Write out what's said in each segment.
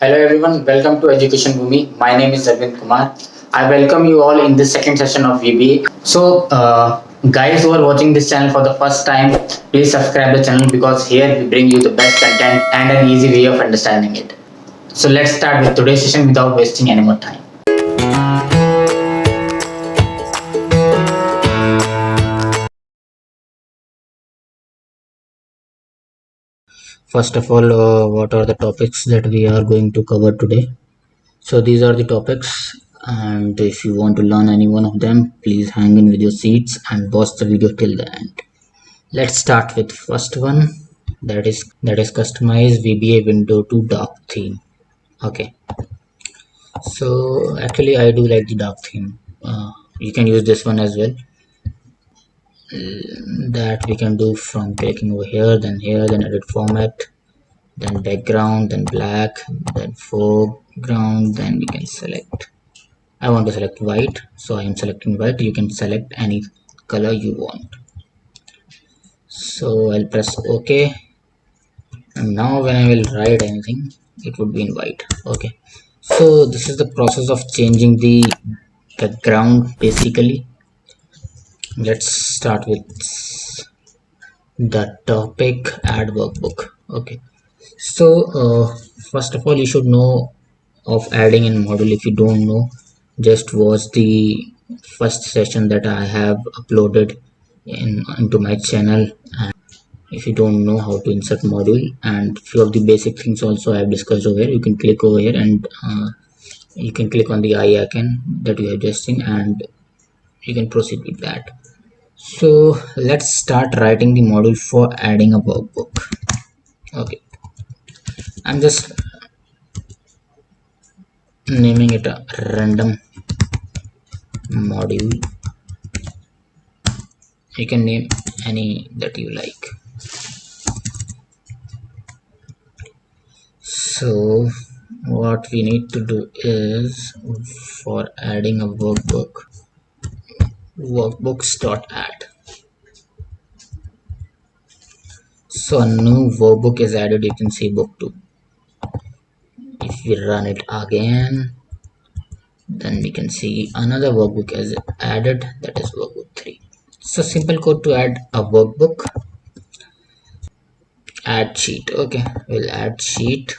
Hello everyone, welcome to Education Bhumi. My name is Arvind Kumar. I welcome you all in this second session of VBA. Guys who are watching this channel for the first time, please subscribe the channel because here we bring you the best content and an easy way of understanding it. So let's start with today's session without wasting any more time. First of all, what are the topics that we are going to cover today? So these are the topics, and if you want to learn any one of them, please hang in with your seats and watch the video till the end. Let's start with first one, that is customize VBA window to dark theme. Okay, so actually I do like the dark theme. You can use this one as well. That we can do from clicking over here, then edit format, then background, then black, then foreground, then we can select. I want to select white, so I am selecting white. You can select any color you want. So I'll press OK, and now when I will write anything, it would be in white. Okay, so this is the process of changing the background basically. Let's start with the topic add workbook. Okay, so first of all, you should know of adding in module. If you don't know, just watch the first session that I have uploaded into my channel. And if you don't know how to insert module and few of the basic things also I have discussed over here, you can click over here and you can click on the eye icon that you have just seen and you can proceed with that. So let's start writing the module for adding a workbook. Okay, I'm just naming it a random module. You can name any that you like. So what we need to do is, for adding a workbook, workbooks.add. So a new workbook is added. You can see book 2. If we run it again, then we can see another workbook is added, that is workbook 3. So simple code to add a workbook. Add sheet. Okay, we'll add sheet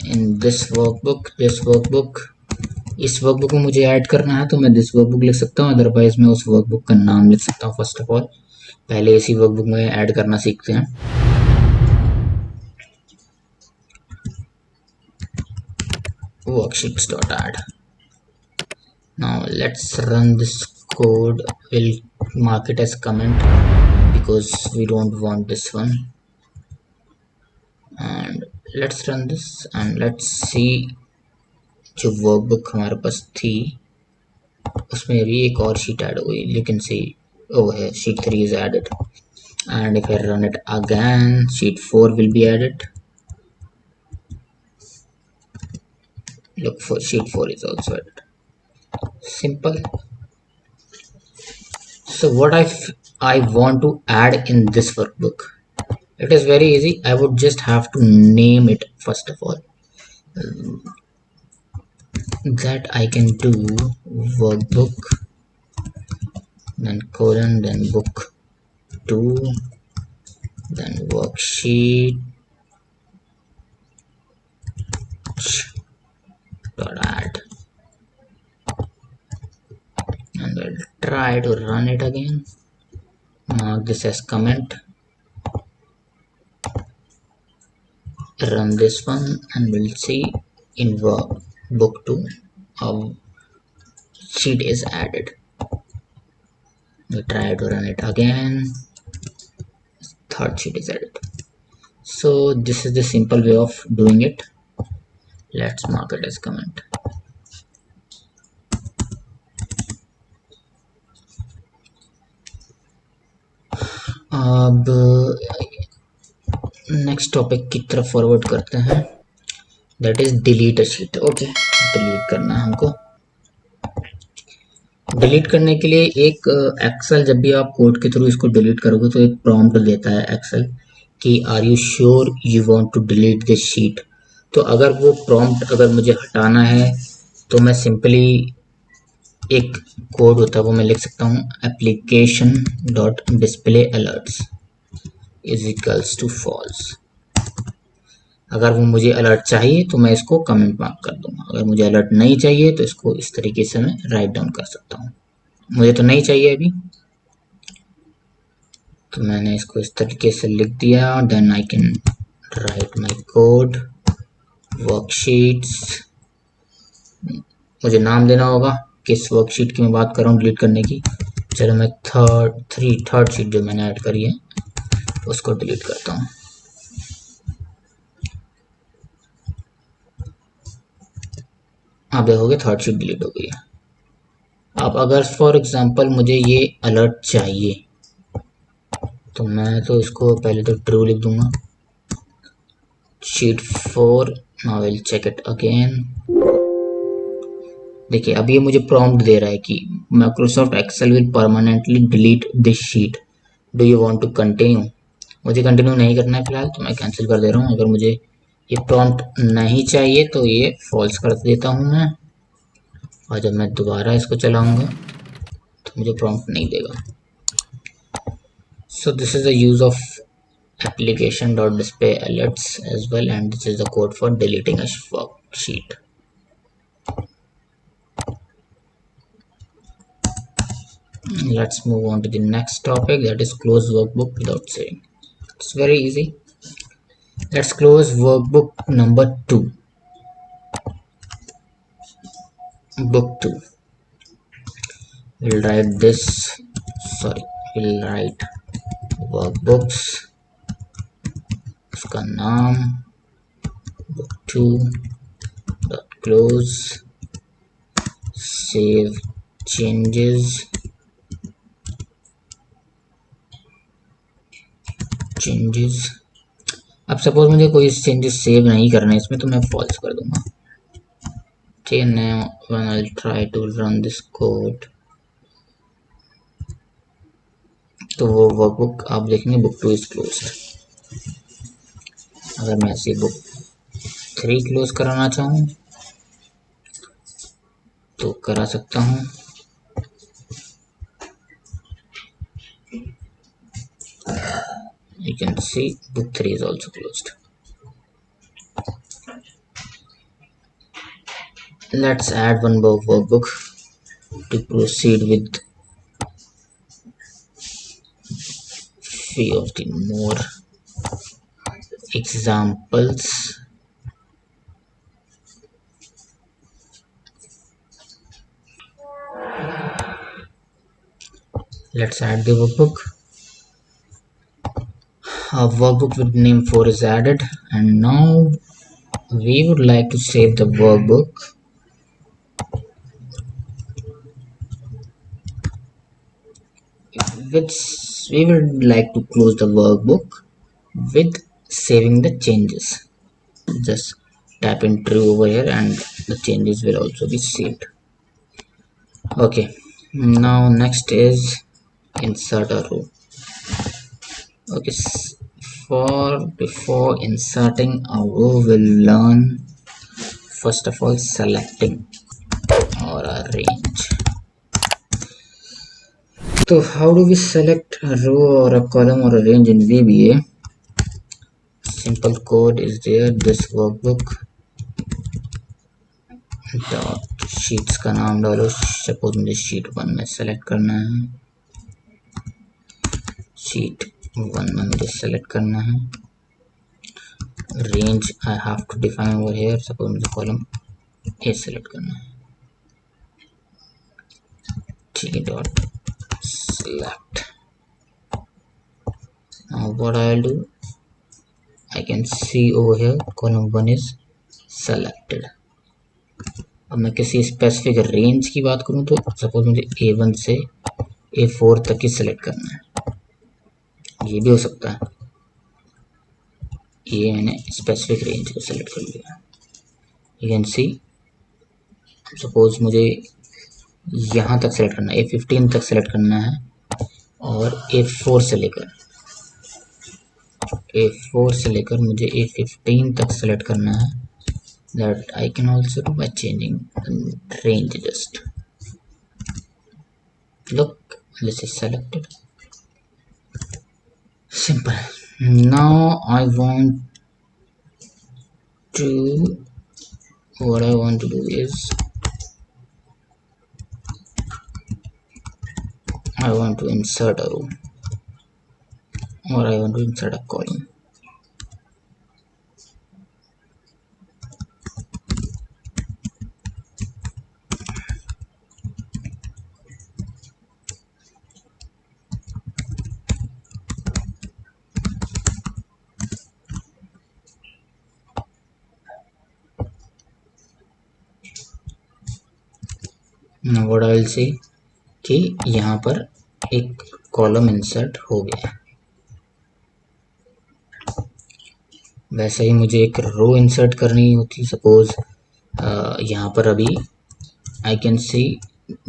in this workbook. इस workbook में मुझे add करना है तो मैं this workbook लिख सकता हूँ, अदरवाइज मैं उस वर्कबुक का नाम लिख सकता हूँ. फर्स्ट ऑफ ऑल पहले इसी वर्कबुक में ऐड करना सीखते हैं. worksheets.add. now let's run this code. We'll mark it as comment because we don't want this one, and let's run this and let's see. जो वर्कबुक हमारे पास थी उसमें भी एक और शीट ऐड हो गई. You can see over here sheet 3 is added, and if I run it again, sheet 4 will be added. Look, for sheet 4 is also added. Simple. So what I want to add in this workbook, it is very easy. I would just have to name it first of all. That I can do workbook, then colon, then book 2, then worksheet dot add, and I'll try to run it again. Mark this as comment, run this one, and we'll see in book 2 a sheet is added. We try to run it again, third sheet is added. So this is the simple way of doing it. Let's mark it as comment. अब next topic की तरफ forward करते हैं, that is delete a sheet. Okay, delete करना है हमको. Delete करने के लिए एक एक्सेल, जब भी आप कोड के थ्रू इसको डिलीट करोगे तो एक प्रॉम्प्ट देता है एक्सेल कि are you sure you want to delete this sheet. तो अगर वो प्रॉम्प्ट अगर मुझे हटाना है तो मैं सिंपली एक कोड होता है वो मैं लिख सकता हूँ, application dot display alerts is equals to false. अगर वो मुझे अलर्ट चाहिए तो मैं इसको कमेंट मार्क कर दूंगा, अगर मुझे अलर्ट नहीं चाहिए तो इसको इस तरीके से मैं राइट डाउन कर सकता हूँ। मुझे तो नहीं चाहिए अभी, तो मैंने इसको इस तरीके से लिख दिया। Then I can write my code worksheets. मुझे नाम देना होगा किस वर्कशीट की मैं बात कर रहा हूँ डिलीट करने की। चलो मैं थर्ड शीट जो मैंने ऐड करी है उसको डिलीट करता हूँ। आप देखोगे थर्ड शीट डिलीट हो गई है। अब अगर फॉर एग्जांपल मुझे ये अलर्ट चाहिए तो मैं तो इसको पहले तो ट्रू लिख दूंगा। Sheet 4 now will check it again. देखिए अब ये मुझे प्रॉम्प्ट दे रहा है कि Microsoft Excel will permanently delete this sheet, do you want to continue. मुझे कंटिन्यू नहीं करना है फिलहाल, तो मैं कैंसिल कर दे रहा हूँ। अगर मुझे ये प्रॉम्प्ट नहीं चाहिए तो ये फॉल्स कर देता हूँ मैं, और जब मैं दोबारा इसको चलाऊंगा तो मुझे प्रॉम्प्ट नहीं देगा। So this is the use of application.display alerts as well, and this is the code for deleting a worksheet. Let's move on to the next topic, that is close workbook without saving. It's very easy. Let's close workbook number 2. Book 2. We'll write this, we'll write workbooks, उसका नाम book 2 dot close, save changes, अब suppose मुझे कोई changes save नहीं करना है इसमें तो मैं फॉल्स कर दूंगा। ठीक है, now when I try to run this code तो वो वर्कबुक आप देखेंगे बुक 2 इज क्लोज्ड। अगर मैं ऐसे बुक 3 क्लोज कराना चाहूँ तो करा सकता हूँ। You can see book 3 is also closed. Let's add one more workbook to proceed with few of the more examples. Let's add the workbook. A workbook with name 4 is added, and now we would like to save the workbook. Which we would like to close the workbook with saving the changes. Just tap in true over here and the changes will also be saved. Okay, now next is insert a row. Okay, for before inserting a row we'll learn first of all selecting or a range. So how do we select a row or a column or a range in VBA? Simple code is there, this workbook dot sheets का नाम डालो। Suppose मुझे sheet 1 में select करना है, sheet 1 में मुझे select करना है। Range I have to define over here, suppose मुझे कॉलम ए सेलेक्ट करना है। ठीक है, dot select. Now what I will do, I can see over here column 1 is selected. अब मैं किसी स्पेसिफिक रेंज की बात करूं तो सपोज मुझे A1 से A4 तक ही सेलेक्ट करना है, ये भी हो सकता है। ये मैंने स्पेसिफिक रेंज को सेलेक्ट कर लिया। यू कैन सी सपोज मुझे यहाँ तक सेलेक्ट करना है, A15 तक सेलेक्ट करना है, और A4 से लेकर मुझे A15 तक सेलेक्ट करना है। that I can also do by changing the range. Just look, this is selected. Simple. Now I want to, what I want to do is I want to insert a row, or I want to insert a column. Now what I will say कि यहाँ पर एक column insert हो गया है, वैसे ही मुझे एक रो इंसर्ट करनी होती। सपोज यहाँ पर अभी I can see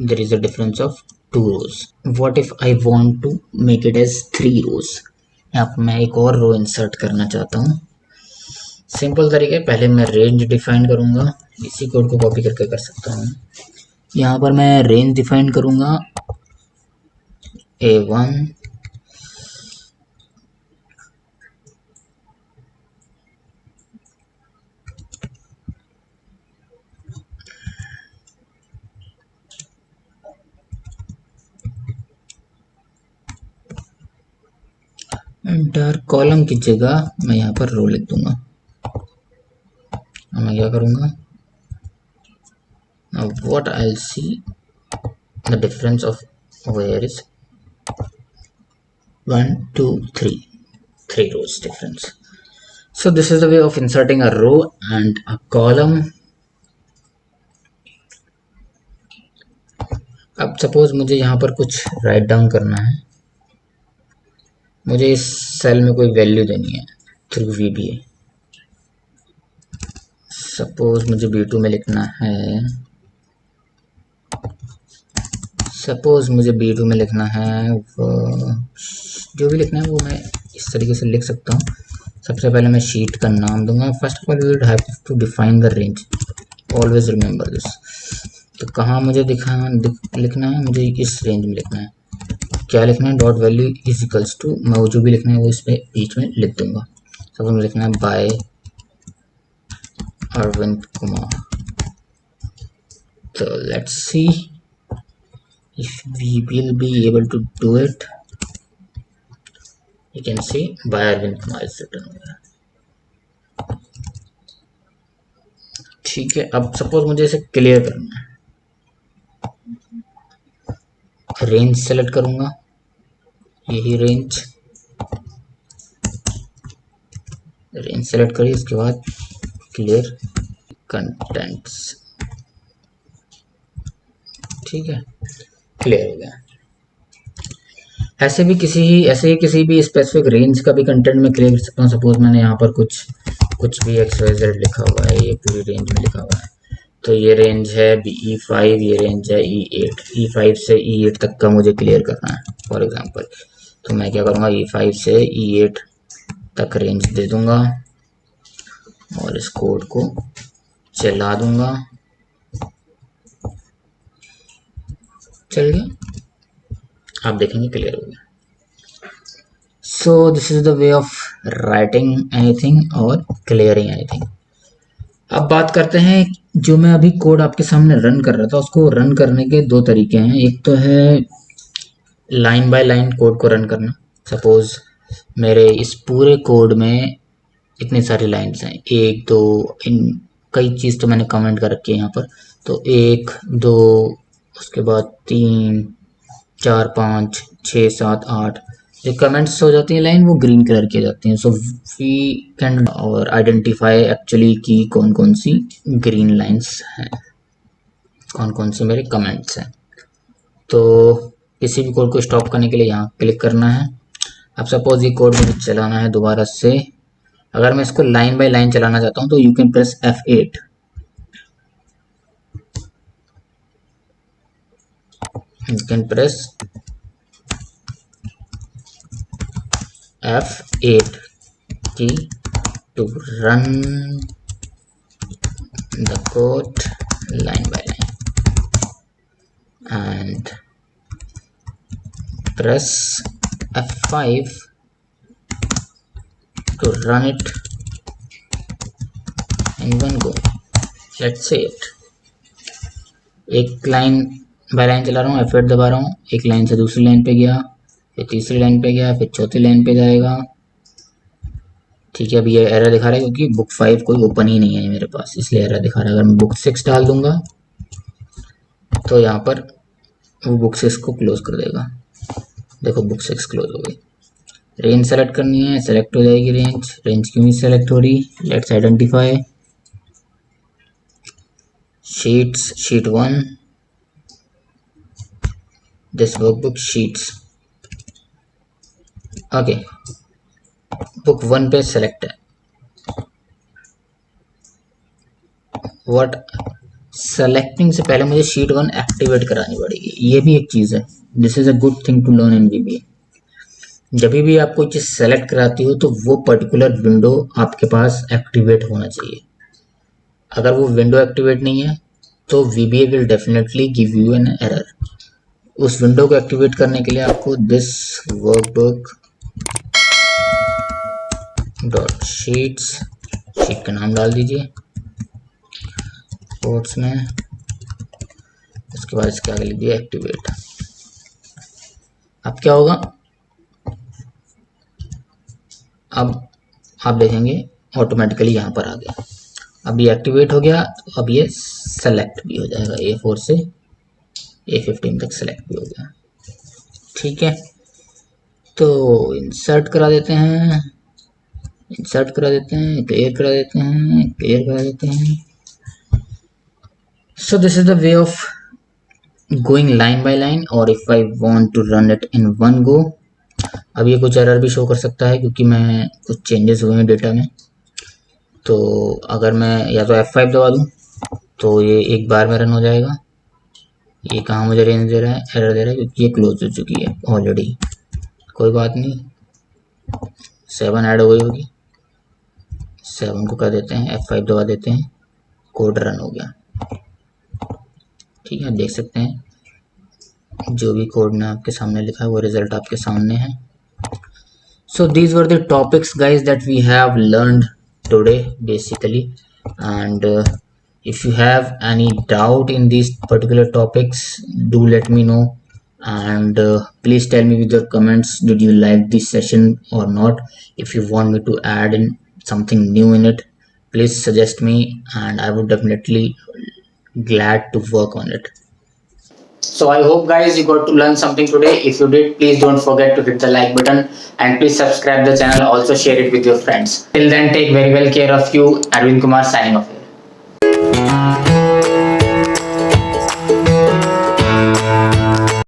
there is a difference of 2 rows. What if I want to make it as 3 rows? यहाँ पर मैं एक और रो इंसर्ट करना चाहता हूँ। सिंपल तरीके, पहले मैं रेंज डिफाइन करूँगा, इसी कोड को कॉपी करके कर सकता हूँ। यहाँ पर मैं रेंज डिफाइन करूँगा A1 एंटर। कॉलम की जगह मैं यहाँ पर रो लिख दूंगा। मैं क्या करूँगा, now what I'll see the difference of where is 1 2 3 rows difference. So this is the way of inserting a row and a column. अब सपोज मुझे यहाँ पर कुछ राइट डाउन करना है, मुझे इस सेल में कोई वैल्यू देनी है थ्रू VBA। सपोज मुझे B2 में लिखना है, सपोज मुझे B2 में लिखना है, वो जो भी लिखना है वो मैं इस तरीके से लिख सकता हूँ। सबसे पहले मैं शीट का नाम दूंगा। First of all we would have to define the range, always remember this. तो कहाँ मुझे लिखना है, मुझे इस रेंज में लिखना है। क्या लिखना है, dot value is equals to, मैं वो जो भी लिखना है वो इसमें बीच में लिख दूंगा। सपोज मुझे लिखना है बाय अरविंद कुमार। तो let's see if we will be able to do it. You can see by Arvind Kumar is written here। ठीक है, अब सपोज मुझे इसे क्लियर करना है, रेंज सेलेक्ट करूंगा, यही रेंज सेलेक्ट करिए, इसके बाद क्लियर कंटेंट्स। ठीक है, क्लियर हो गया। ऐसे ही किसी भी स्पेसिफिक रेंज का भी कंटेंट में क्लियर कर सकता हूँ। सपोज मैंने यहाँ पर कुछ भी XYZ लिखा हुआ है, ये पूरी रेंज में लिखा हुआ है, तो ये रेंज है E5, ये रेंज है E8, E5 से E8 तक का मुझे क्लियर करना है फॉर एग्जांपल। तो मैं क्या करूँगा, E5 से E8 तक रेंज दे दूंगा और इस कोड को चला दूंगा। चल गया, आप देखेंगे क्लियर हो गया। सो this is the way of writing anything और क्लियरिंग एनीथिंग। अब बात करते हैं, जो मैं अभी कोड आपके सामने रन कर रहा था, उसको रन करने के दो तरीके हैं। एक तो है लाइन बाय लाइन कोड को रन करना। सपोज मेरे इस पूरे कोड में इतनी सारी लाइन्स हैं, 1 2, इन कई चीज़ तो मैंने कमेंट कर रखी है यहाँ पर। तो 1 2, उसके बाद 3 4 5 6 7 8, जो कमेंट्स हो जाती हैं लाइन, वो ग्रीन कलर की जाती हैं। सो वी कैन और आइडेंटिफाई एक्चुअली कि कौन कौन सी ग्रीन लाइंस हैं, कौन कौन से मेरे कमेंट्स हैं। तो किसी भी कोड को स्टॉप करने के लिए यहाँ क्लिक करना है। अब सपोज ये कोड मुझे चलाना है दोबारा से, अगर मैं इसको लाइन बाय लाइन चलाना चाहता हूँ तो you can press F8। You can press F8 key to run the code line by line and press F5 to run it in one go. Let's say it. एक line by line चला रहा हूँ, F8 दबा रहा हूँ, एक line से दूसरी लाइन पे गया, फिर तीसरी लाइन पे गया, फिर चौथी लाइन पे जाएगा। ठीक है, अभी ये एरर दिखा रहा है क्योंकि बुक 5 कोई ओपन ही नहीं है मेरे पास, इसलिए एरर दिखा रहा है। अगर मैं बुक 6 डाल दूंगा तो यहाँ पर वो बुक 6 को क्लोज कर देगा। देखो बुक 6 क्लोज हो गई। रेंज सेलेक्ट करनी है, सेलेक्ट हो जाएगी रेंज। रेंज क्यों नहीं सेलेक्ट हो रही? Let's identify sheets, sheet 1, this workbook sheets. Okay, book 1 पे सेलेक्ट है। व्हाट, सेलेक्टिंग से पहले मुझे शीट 1 एक्टिवेट करानी पड़ेगी, ये भी एक चीज़ है। This is a good thing to learn in VBA। जब भी आप कोई चीज़ सेलेक्ट कराती हो तो वो पर्टिकुलर विंडो आपके पास एक्टिवेट होना चाहिए। अगर वो विंडो एक्टिवेट नहीं है तो VBA will definitely give you an error. उस विंडो को एक्टिवेट करने के लिए आपको this workbook dot sheets, sheet का नाम डाल दीजिए कोट्स में, उसके बाद इसके आगे लिख दिया एक्टिवेट। अब क्या होगा? अब आप देखेंगे ऑटोमेटिकली यहाँ पर आ गया। अब ये एक्टिवेट हो गया, तो अब ये सेलेक्ट भी हो जाएगा, A4 से A15 तक सेलेक्ट भी हो गया। ठीक है, तो इंसर्ट करा देते हैं, इंसर्ट करा देते हैं, क्लियर करा देते हैं, क्लियर करा देते हैं। So this is the way of going line by line, और if I want to run it in one go. अब ये कुछ एरर भी शो कर सकता है क्योंकि मैं कुछ चेंजेस हुए हैं डेटा में। तो अगर मैं या तो F5 दबा दूं तो ये एक बार में रन हो जाएगा। ये कहाँ मुझे रेंज दे रहा है, एरर दे रहा है क्योंकि ये क्लोज हो चुकी है ऑलरेडी। कोई बात नहीं, 7 ऐड हो गई होगी, 7 को कर देते हैं, F5 दबा देते हैं, कोड रन हो गया। ठीक है, देख सकते हैं जो भी कोड ने आपके सामने लिखा है वो रिजल्ट आपके सामने है। So these were the topics guys that we have learned today basically, and if you have any doubt in these particular topics, do let me know, and please tell me with your comments, did you like this session or not? If you want me to add in something new in it, please suggest me and I would definitely glad to work on it. So I hope guys you got to learn something today. If you did, please don't forget to hit the like button and please subscribe the channel. Also share it with your friends. Till then, take very well care of you. Arvind Kumar signing off.